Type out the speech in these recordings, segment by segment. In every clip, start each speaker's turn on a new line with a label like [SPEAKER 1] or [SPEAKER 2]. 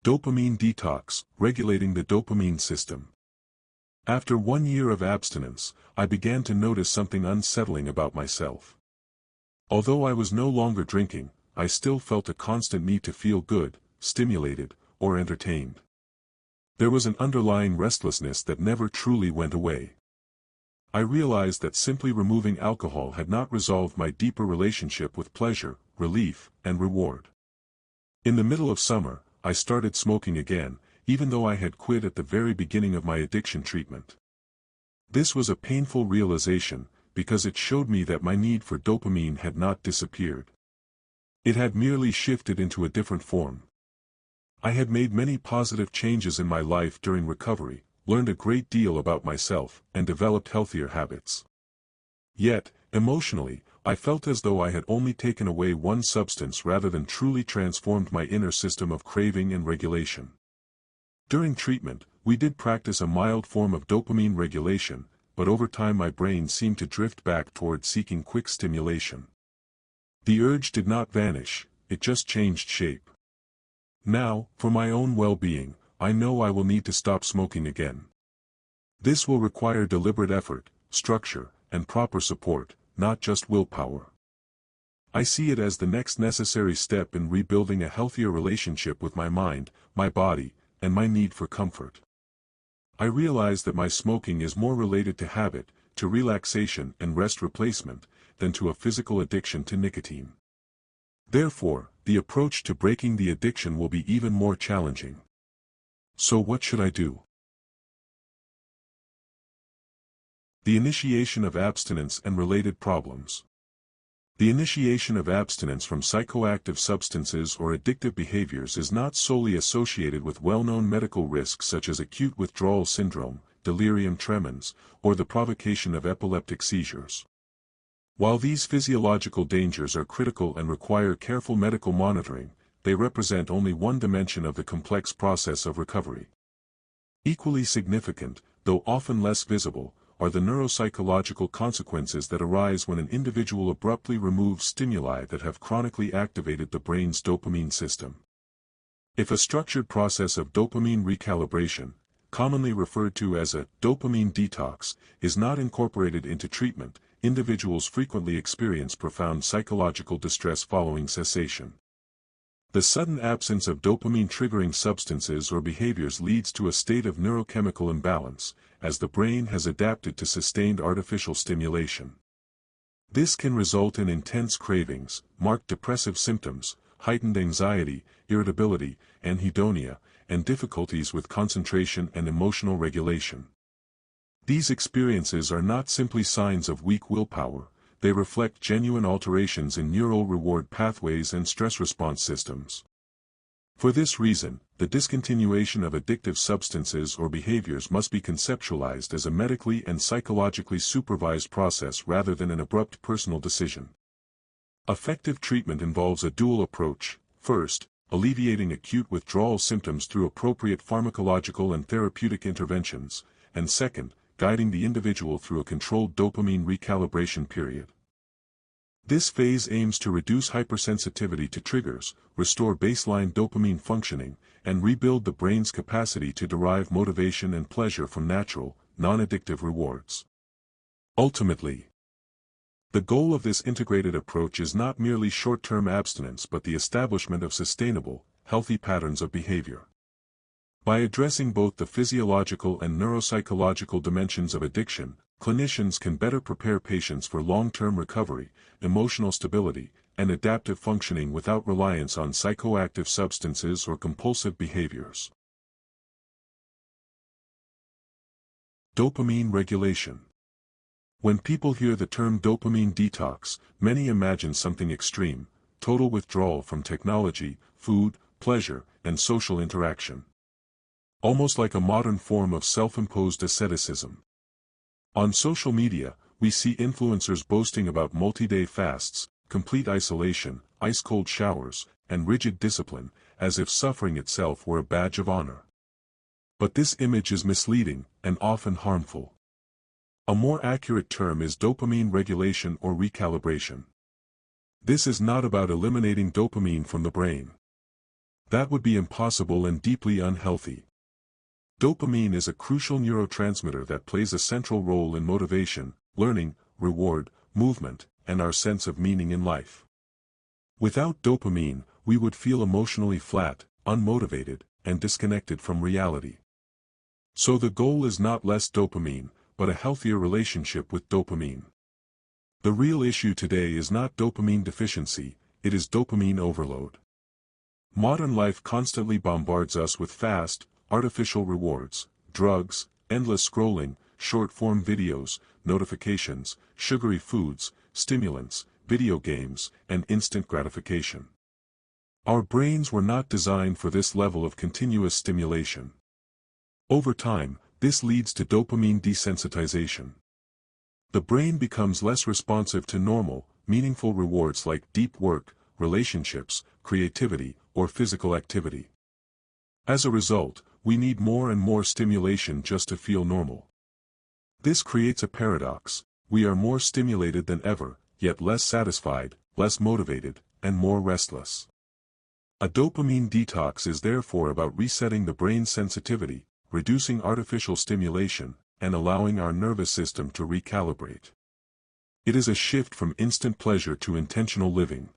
[SPEAKER 1] Dopamine detox, regulating the dopamine system. After 1 year of abstinence, I began to notice something unsettling about myself. Although I was no longer drinking, I still felt a constant need to feel good, stimulated, or entertained. There was an underlying restlessness that never truly went away. I realized that simply removing alcohol had not resolved my deeper relationship with pleasure, relief, and reward. In the middle of summer, I started smoking again, even though I had quit at the very beginning of my addiction treatment. This was a painful realization, because it showed me that my need for dopamine had not disappeared. It had merely shifted into a different form. I had made many positive changes in my life during recovery, learned a great deal about myself, and developed healthier habits. Yet, emotionally, I felt as though I had only taken away one substance rather than truly transformed my inner system of craving and regulation. During treatment, we did practice a mild form of dopamine regulation, but over time my brain seemed to drift back toward seeking quick stimulation. The urge did not vanish, it just changed shape. Now, for my own well-being, I know I will need to stop smoking again. This will require deliberate effort, structure, and proper support, not just willpower. I see it as the next necessary step in rebuilding a healthier relationship with my mind, my body, and my need for comfort. I realize that my smoking is more related to habit, to relaxation and rest replacement, than to a physical addiction to nicotine. Therefore, the approach to breaking the addiction will be even more challenging. So what should I do? The initiation of abstinence and related problems. The initiation of abstinence from psychoactive substances or addictive behaviors is not solely associated with well-known medical risks such as acute withdrawal syndrome, delirium tremens, or the provocation of epileptic seizures. While these physiological dangers are critical and require careful medical monitoring, they represent only one dimension of the complex process of recovery. Equally significant, though often less visible, are the neuropsychological consequences that arise when an individual abruptly removes stimuli that have chronically activated the brain's dopamine system. If a structured process of dopamine recalibration, commonly referred to as a dopamine detox, is not incorporated into treatment, individuals frequently experience profound psychological distress following cessation. The sudden absence of dopamine-triggering substances or behaviors leads to a state of neurochemical imbalance, as the brain has adapted to sustained artificial stimulation. This can result in intense cravings, marked depressive symptoms, heightened anxiety, irritability, anhedonia, and difficulties with concentration and emotional regulation. These experiences are not simply signs of weak willpower, they reflect genuine alterations in neural reward pathways and stress response systems. For this reason, the discontinuation of addictive substances or behaviors must be conceptualized as a medically and psychologically supervised process rather than an abrupt personal decision. Effective treatment involves a dual approach: first, alleviating acute withdrawal symptoms through appropriate pharmacological and therapeutic interventions, and second, guiding the individual through a controlled dopamine recalibration period. This phase aims to reduce hypersensitivity to triggers, restore baseline dopamine functioning, and rebuild the brain's capacity to derive motivation and pleasure from natural, non-addictive rewards. Ultimately, the goal of this integrated approach is not merely short-term abstinence but the establishment of sustainable, healthy patterns of behavior. By addressing both the physiological and neuropsychological dimensions of addiction, clinicians can better prepare patients for long-term recovery, emotional stability, and adaptive functioning without reliance on psychoactive substances or compulsive behaviors. Dopamine regulation. When people hear the term dopamine detox, many imagine something extreme: total withdrawal from technology, food, pleasure, and social interaction. Almost like a modern form of self-imposed asceticism. On social media, we see influencers boasting about multi-day fasts, complete isolation, ice-cold showers, and rigid discipline, as if suffering itself were a badge of honor. But this image is misleading, and often harmful. A more accurate term is dopamine regulation or recalibration. This is not about eliminating dopamine from the brain. That would be impossible and deeply unhealthy. Dopamine is a crucial neurotransmitter that plays a central role in motivation, learning, reward, movement, and our sense of meaning in life. Without dopamine, we would feel emotionally flat, unmotivated, and disconnected from reality. So the goal is not less dopamine, but a healthier relationship with dopamine. The real issue today is not dopamine deficiency, it is dopamine overload. Modern life constantly bombards us with fast, artificial rewards, drugs, endless scrolling, short-form videos, notifications, sugary foods, stimulants, video games, and instant gratification. Our brains were not designed for this level of continuous stimulation. Over time, this leads to dopamine desensitization. The brain becomes less responsive to normal, meaningful rewards like deep work, relationships, creativity, or physical activity. As a result, we need more and more stimulation just to feel normal. This creates a paradox: we are more stimulated than ever, yet less satisfied, less motivated, and more restless. A dopamine detox is therefore about resetting the brain's sensitivity, reducing artificial stimulation, and allowing our nervous system to recalibrate. It is a shift from instant pleasure to intentional living.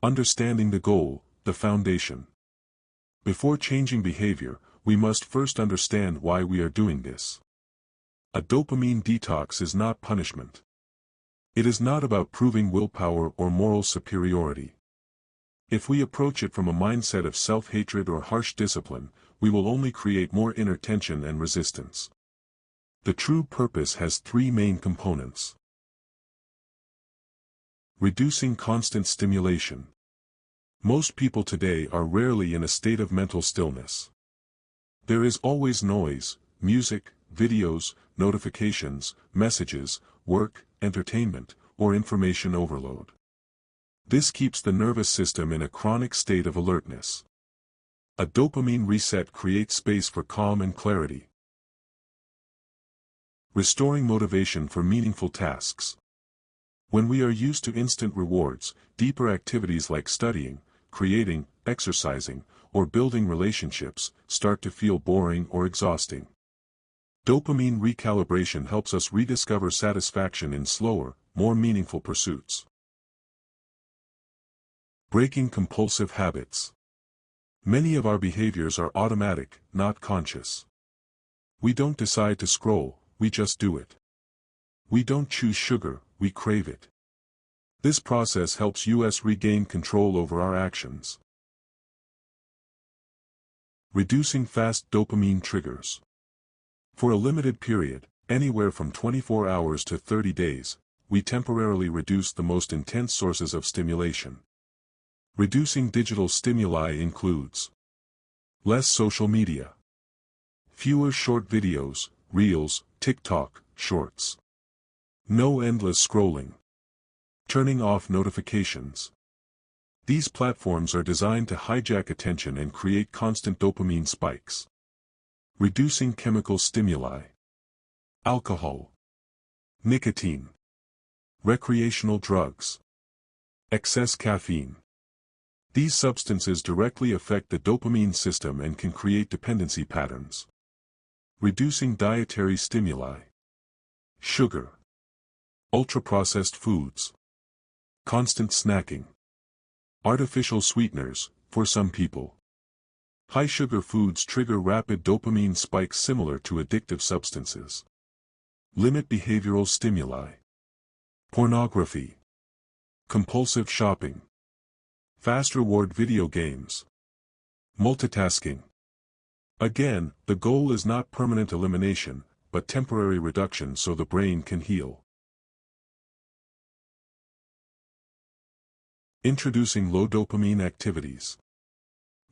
[SPEAKER 1] Understanding the goal, the foundation. Before changing behavior, we must first understand why we are doing this. A dopamine detox is not punishment. It is not about proving willpower or moral superiority. If we approach it from a mindset of self-hatred or harsh discipline, we will only create more inner tension and resistance. The true purpose has three main components. Reducing constant stimulation. Most people today are rarely in a state of mental stillness. There is always noise, music, videos, notifications, messages, work, entertainment, or information overload. This keeps the nervous system in a chronic state of alertness. A dopamine reset creates space for calm and clarity. Restoring motivation for meaningful tasks. When we are used to instant rewards, deeper activities like studying, creating, exercising, or building relationships start to feel boring or exhausting. Dopamine recalibration helps us rediscover satisfaction in slower, more meaningful pursuits. Breaking compulsive habits. Many of our behaviors are automatic, not conscious. We don't decide to scroll, we just do it. We don't choose sugar, we crave it. This process helps us regain control over our actions. Reducing fast dopamine triggers. For a limited period, anywhere from 24 hours to 30 days, we temporarily reduce the most intense sources of stimulation. Reducing digital stimuli includes less social media, fewer short videos, reels, TikTok, shorts, no endless scrolling, turning off notifications. These platforms are designed to hijack attention and create constant dopamine spikes. Reducing chemical stimuli. Alcohol, nicotine, recreational drugs, excess caffeine. These substances directly affect the dopamine system and can create dependency patterns. Reducing dietary stimuli. Sugar, ultra-processed foods, constant snacking, artificial sweeteners, for some people. High-sugar foods trigger rapid dopamine spikes similar to addictive substances. Limit behavioral stimuli. Pornography, compulsive shopping, fast reward video games, multitasking. Again, the goal is not permanent elimination, but temporary reduction so the brain can heal. Introducing low dopamine activities.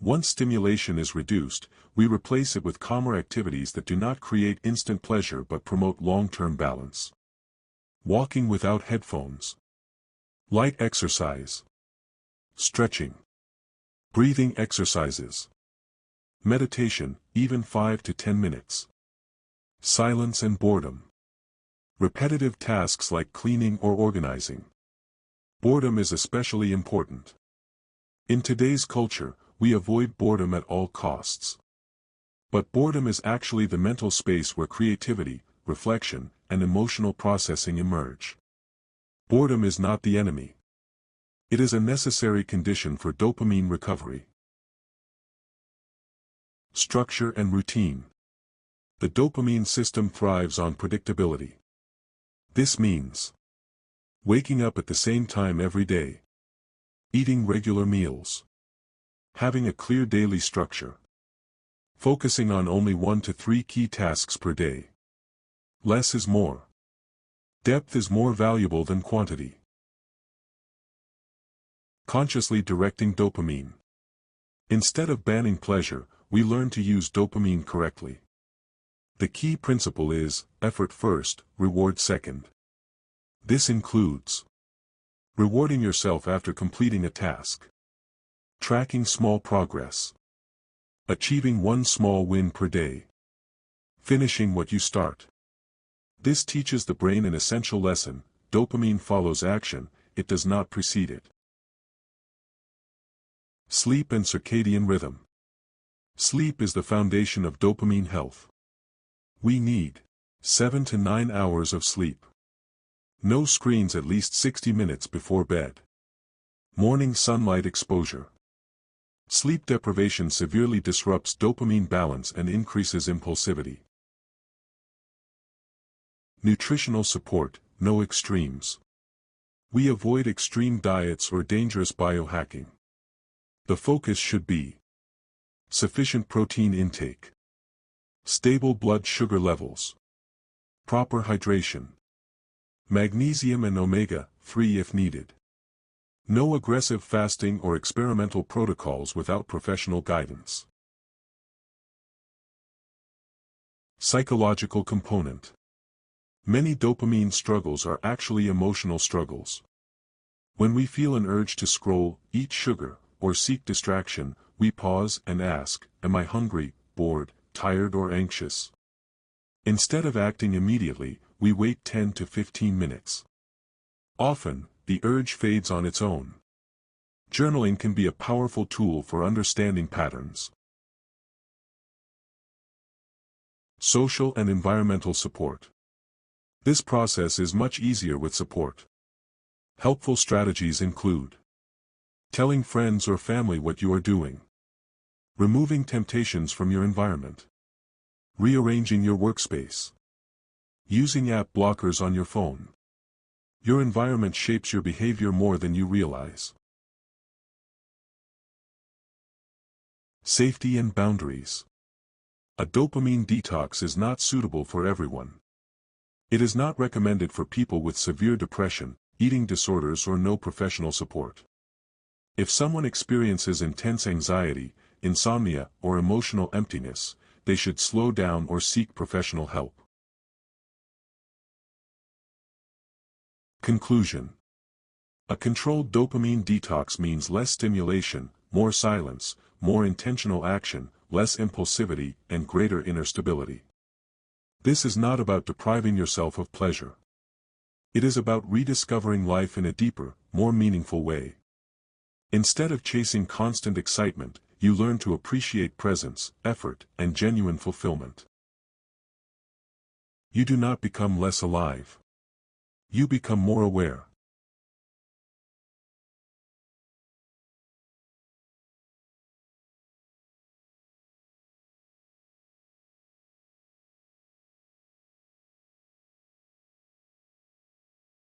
[SPEAKER 1] Once stimulation is reduced, we replace it with calmer activities that do not create instant pleasure but promote long-term balance. Walking without headphones. Light exercise. Stretching. Breathing exercises. Meditation, even 5 to 10 minutes. Silence and boredom. Repetitive tasks like cleaning or organizing. Boredom is especially important. In today's culture, we avoid boredom at all costs. But boredom is actually the mental space where creativity, reflection, and emotional processing emerge. Boredom is not the enemy. It is a necessary condition for dopamine recovery. Structure and routine. The dopamine system thrives on predictability. This means waking up at the same time every day, eating regular meals, having a clear daily structure, focusing on only 1 to 3 key tasks per day. Less is more. Depth is more valuable than quantity. Consciously directing dopamine. Instead of banning pleasure, we learn to use dopamine correctly. The key principle is, effort first, reward second. This includes rewarding yourself after completing a task, tracking small progress, achieving one small win per day, finishing what you start. This teaches the brain an essential lesson: dopamine follows action, it does not precede it. Sleep and circadian rhythm. Sleep is the foundation of dopamine health. We need 7 to 9 hours of sleep. No screens at least 60 minutes before bed. Morning sunlight exposure. Sleep deprivation severely disrupts dopamine balance and increases impulsivity. Nutritional support, no extremes. We avoid extreme diets or dangerous biohacking. The focus should be sufficient protein intake, stable blood sugar levels, proper hydration, magnesium and omega-3 if needed. No aggressive fasting or experimental protocols without professional guidance. Psychological component. Many dopamine struggles are actually emotional struggles. When we feel an urge to scroll, eat sugar, or seek distraction, we pause and ask, am I hungry, bored, tired or anxious? Instead of acting immediately, we wait 10 to 15 minutes. Often, the urge fades on its own. Journaling can be a powerful tool for understanding patterns. Social and environmental support. This process is much easier with support. Helpful strategies include telling friends or family what you are doing, removing temptations from your environment, rearranging your workspace, using app blockers on your phone. Your environment shapes your behavior more than you realize. Safety and boundaries. A dopamine detox is not suitable for everyone. It is not recommended for people with severe depression, eating disorders or no professional support. If someone experiences intense anxiety, insomnia, or emotional emptiness, they should slow down or seek professional help. Conclusion. A controlled dopamine detox means less stimulation, more silence, more intentional action, less impulsivity, and greater inner stability. This is not about depriving yourself of pleasure. It is about rediscovering life in a deeper, more meaningful way. Instead of chasing constant excitement, you learn to appreciate presence, effort, and genuine fulfillment. You do not become less alive. You become more aware.